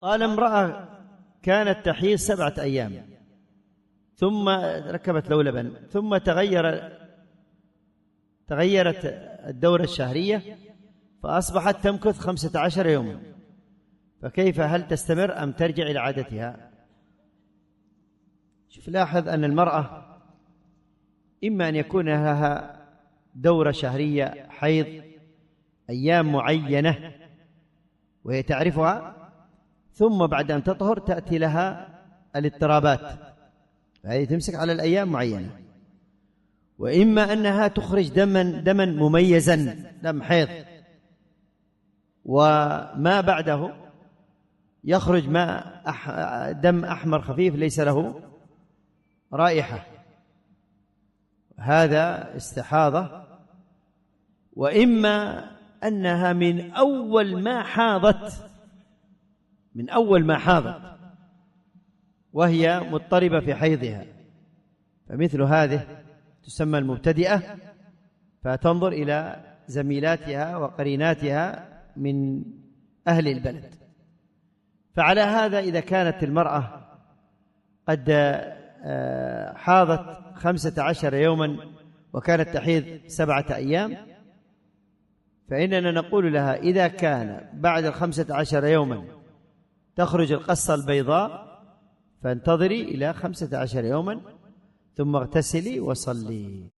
قال امرأة كانت تحيض 7 أيام ثم ركبت له لبن ثم تغيرت الدورة الشهرية فأصبحت تمكث 15 يوما، فكيف، هل تستمر أم ترجع إلى عادتها؟ شوف، لاحظ أن المرأة إما أن يكون لها دورة شهرية حيض أيام معينة وهي تعرفها، ثم بعد أن تطهر تأتي لها الاضطرابات، فهذه تمسك على الأيام معينة. وإما أنها تخرج دما مميزا، دم حيض، وما بعده يخرج دم أحمر خفيف ليس له رائحة، هذا استحاضة. وإما أنها من أول ما حاضت وهي مضطربة في حيضها، فمثل هذه تسمى المبتدئة، فتنظر إلى زميلاتها وقريناتها من أهل البلد. فعلى هذا إذا كانت المرأة قد حاضت 15 يوما وكانت تحيض 7 أيام، فإننا نقول لها إذا كان بعد 15 يوما تخرج القصة البيضاء فانتظري إلى 15 يوما ثم اغتسلي وصلي.